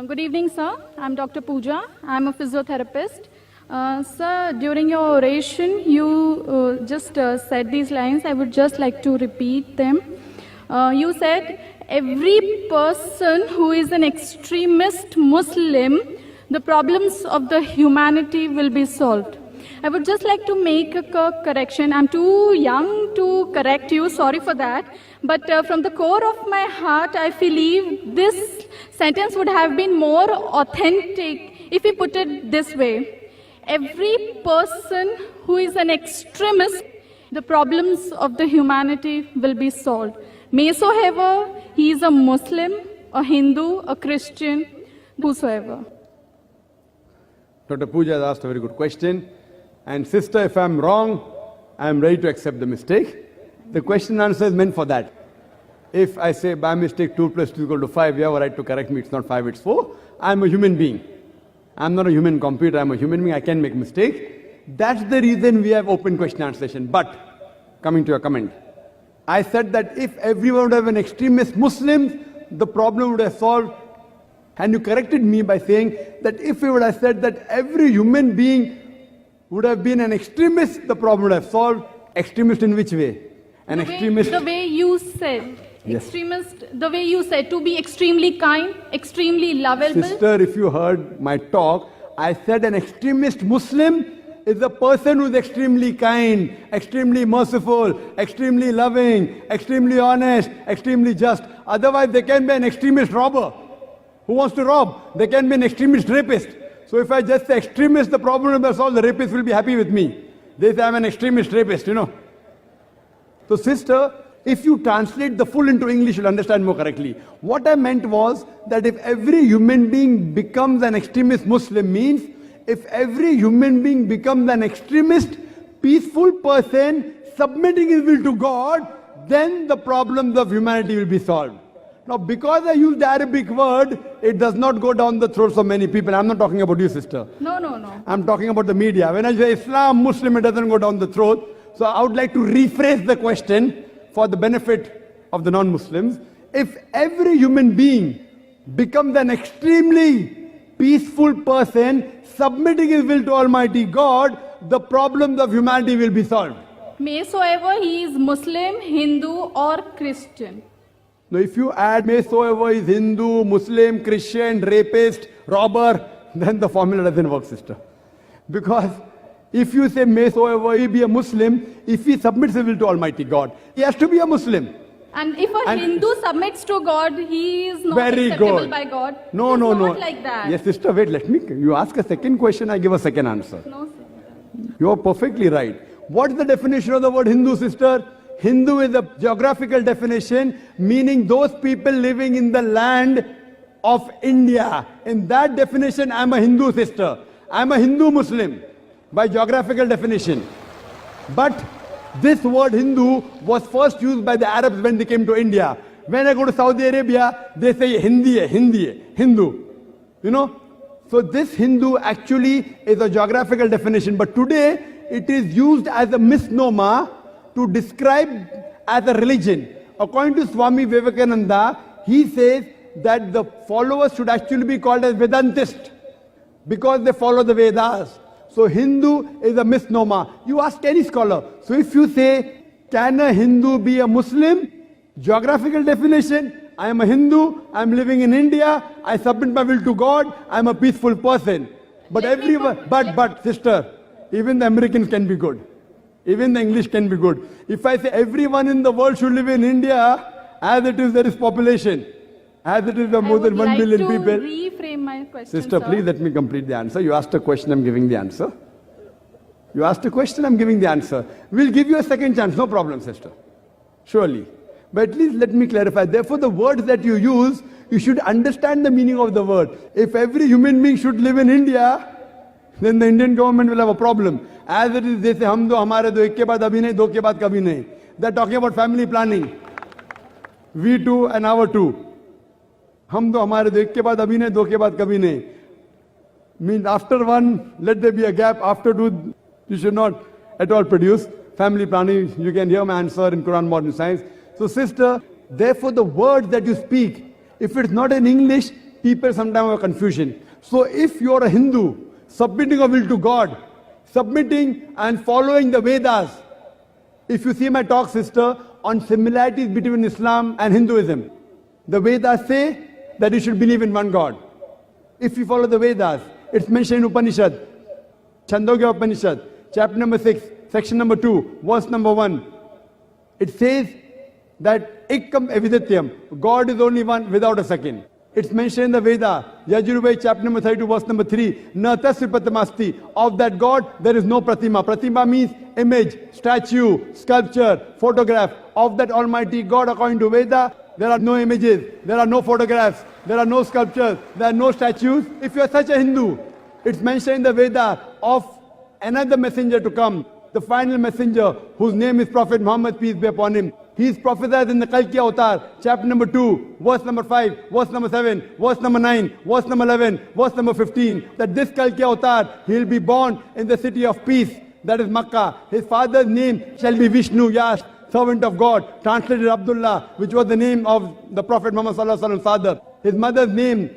Good evening, sir. I'm Dr. Pooja. I'm a physiotherapist. Sir, during your oration, you just said these lines. I would just like to repeat them. You said, every person who is an extremist Muslim, the problems of the humanity will be solved. I would just like to make a correction. I'm too young to correct you, sorry for that. But from the core of my heart, I believe this sentence would have been more authentic if we put it this way. Every person who is an extremist, the problems of the humanity will be solved. Maysoever he is a Muslim, a Hindu, a Christian, whosoever. Dr. Pooja has asked a very good question. And sister, if I'm wrong, I'm ready to accept the mistake. The question and answer is meant for that. If I say by mistake 2 plus 2 is equal to 5, you have a right to correct me, it's not 5, it's 4. I'm a human being. I'm not a human computer, I'm a human being, I can make mistake. That's the reason we have open question and answer session. But, coming to your comment, I said that if everyone would have an extremist Muslim, the problem would have solved. And you corrected me by saying that if you would have said that every human being would have been an extremist, the problem would have solved. Extremist in which way? The way you said. Yes. Extremist, the way you said, to be extremely kind, extremely lovable. Sister, if you heard my talk, I said an extremist Muslim is a person who is extremely kind, extremely merciful, extremely loving, extremely honest, extremely just. Otherwise, there can be an extremist robber who wants to rob. There can be an extremist rapist. So if I just say extremist, the problem will be solved, the rapist will be happy with me. They say I'm an extremist rapist, you know. So sister, if you translate the full into English, you'll understand more correctly. What I meant was that if every human being becomes an extremist Muslim means, if every human being becomes an extremist, peaceful person, submitting his will to God, then the problems of humanity will be solved. Now, because I used the Arabic word, it does not go down the throats of many people. I'm not talking about you, sister. No. I'm talking about the media. When I say Islam, Muslim, it doesn't go down the throat. So I would like to rephrase the question for the benefit of the non-Muslims. If every human being becomes an extremely peaceful person, submitting his will to Almighty God, the problems of humanity will be solved. Maysoever he is Muslim, Hindu or Christian. Now, if you add maysoever is Hindu, Muslim, Christian, rapist, robber, then the formula doesn't work, sister. Because if you say maysoever he be a Muslim, if he submits his will to Almighty God, he has to be a Muslim. And if a Hindu submits to God, he is not very acceptable good. by God. No. Not like that. Yes, sister, wait, let me. You ask a second question, I give a second answer. No, sir. You are perfectly right. What is the definition of the word Hindu, sister? Hindu is a geographical definition, meaning those people living in the land of India. In that definition, I'm a Hindu, sister. I'm a Hindu Muslim by geographical definition. But this word Hindu was first used by the Arabs when they came to India. When I go to Saudi Arabia, they say Hindu. You know? So this Hindu actually is a geographical definition. But today, it is used as a misnomer to describe as a religion. According to Swami Vivekananda, he says that the followers should actually be called as Vedantist because they follow the Vedas. So Hindu is a misnomer. You ask any scholar. So if you say, can a Hindu be a Muslim? Geographical definition, I am a Hindu, I am living in India, I submit my will to God, I am a peaceful person. But everyone, but sister, even the Americans can be good. Even the English can be good. If I say everyone in the world should live in India, as it is there is population, as it is more than 1 billion people. I would like to reframe my question, sister, sir. please let me complete the answer. You asked a question, I'm giving the answer. You asked a question, I'm giving the answer. We'll give you a second chance, no problem, sister. Surely. But at least let me clarify. Therefore, the words that you use, you should understand the meaning of the word. If every human being should live in India, then the Indian government will have a problem. As it is, they say, hum do hamare do, ek ke baad abhi nahi, do ke baad kabhi nahi. They're talking about family planning. We too and our too. Hum do hamare do, ek ke baad abhi nahi, do ke baad kabhi nahi. Means after one, let there be a gap. After two, you should not at all produce. Family planning, you can hear my answer in Quran Modern Science. So sister, therefore the words that you speak, if it's not in English, people sometimes have confusion. So if you're a Hindu, submitting your will to God, submitting and following the Vedas, if you see my talk, sister, on similarities between Islam and Hinduism, the Vedas say that you should believe in one God. If you follow the Vedas, it's mentioned in Upanishad, Chandogya Upanishad, chapter number 6, section number 2, verse number 1. It says that Ekkam Evidatyam, God is only one without a second. It's mentioned in the Veda, Yajurveda, chapter number 32, verse number 3, Na tasya pratimasti, of that God there is no pratima. Pratima means image, statue, sculpture, photograph. Of that Almighty God, according to Veda, there are no images, there are no photographs, there are no sculptures, there are no statues. If you are such a Hindu, it's mentioned in the Veda of another messenger to come, the final messenger, whose name is Prophet Muhammad, peace be upon him. He is prophesied in the Kalki Avatar, chapter number 2, verse number 5, verse number 7, verse number 9, verse number 11, verse number 15, that this Kalki Avatar, he will be born in the city of peace, that is Makkah. His father's name shall be Vishnu, Yas, servant of God, translated Abdullah, which was the name of the Prophet Muhammad Sallallahu Alaihi Wasallam's father. His mother's name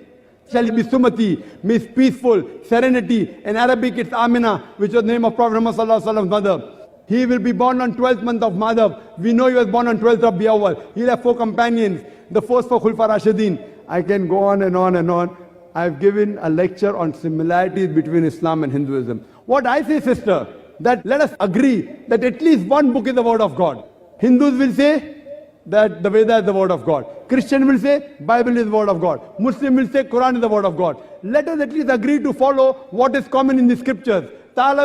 shall be Sumati, means peaceful, serenity. In Arabic it's Amina, which was the name of Prophet Muhammad Sallallahu Alaihi Wasallam's mother. He will be born on 12th month of Madhav. We know he was born on 12th of Awwal. He'll have 4 companions. The first 4 Khulfa Rashidin. I can go on and on and on. I've given a lecture on similarities between Islam and Hinduism. What I say, sister, that let us agree that at least one book is the word of God. Hindus will say that the Veda is the word of God. Christian will say Bible is the word of God. Muslim will say Quran is the word of God. Let us at least agree to follow what is common in the scriptures. Come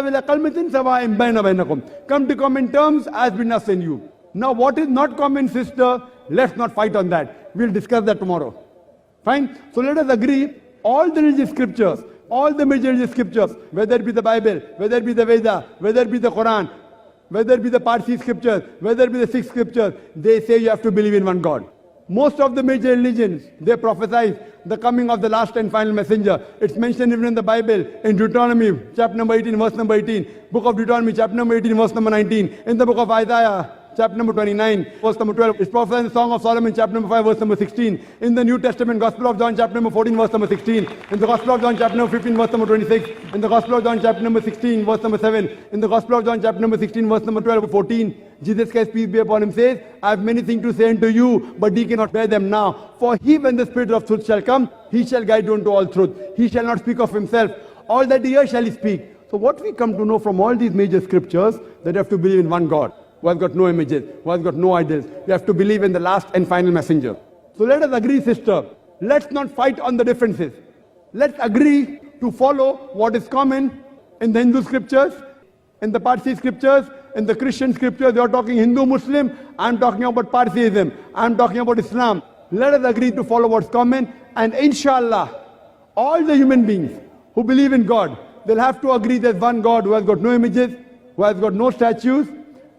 to common terms as between us and you. Now what is not common, sister, let's not fight on that. We'll discuss that tomorrow. Fine? So let us agree, all the religious scriptures, all the major religious scriptures, whether it be the Bible, whether it be the Veda, whether it be the Quran, whether it be the Parsi scriptures, whether it be the Sikh scriptures, they say you have to believe in one God. Most of the major religions, they prophesy the coming of the last and final messenger. It's mentioned even in the Bible, in Deuteronomy, chapter number 18, verse number 18, book of Deuteronomy, chapter number 18, verse number 19, in the book of Isaiah, chapter number 29, verse number 12. It's prophesied in the Song of Solomon, chapter number 5, verse number 16. In the New Testament, Gospel of John, chapter number 14, verse number 16. In the Gospel of John, chapter number 15, verse number 26. In the Gospel of John, chapter number 16, verse number 7. In the Gospel of John, chapter number 16, verse number 12, 14. Jesus Christ, peace be upon him, says, I have many things to say unto you, but ye cannot bear them now. For he, when the Spirit of truth shall come, he shall guide you into all truth. He shall not speak of himself. All that he hears shall he speak. So what we come to know from all these major scriptures, that you have to believe in one God, who has got no images, who has got no idols. You have to believe in the last and final messenger. So let us agree, sister. Let's not fight on the differences. Let's agree to follow what is common in the Hindu scriptures, in the Parsi scriptures, in the Christian scriptures. They are talking Hindu, Muslim. I'm talking about Parsiism. I'm talking about Islam. Let us agree to follow what's common. And inshallah, all the human beings who believe in God, they'll have to agree there's one God who has got no images, who has got no statues,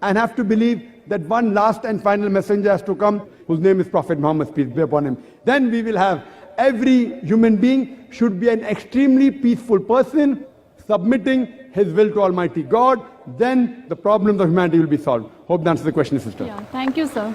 and have to believe that one last and final messenger has to come, whose name is Prophet Muhammad, peace be upon him. Then we will have every human being should be an extremely peaceful person, submitting his will to Almighty God. Then the problems of humanity will be solved. Hope that answers the question, sister. Yeah, thank you, sir.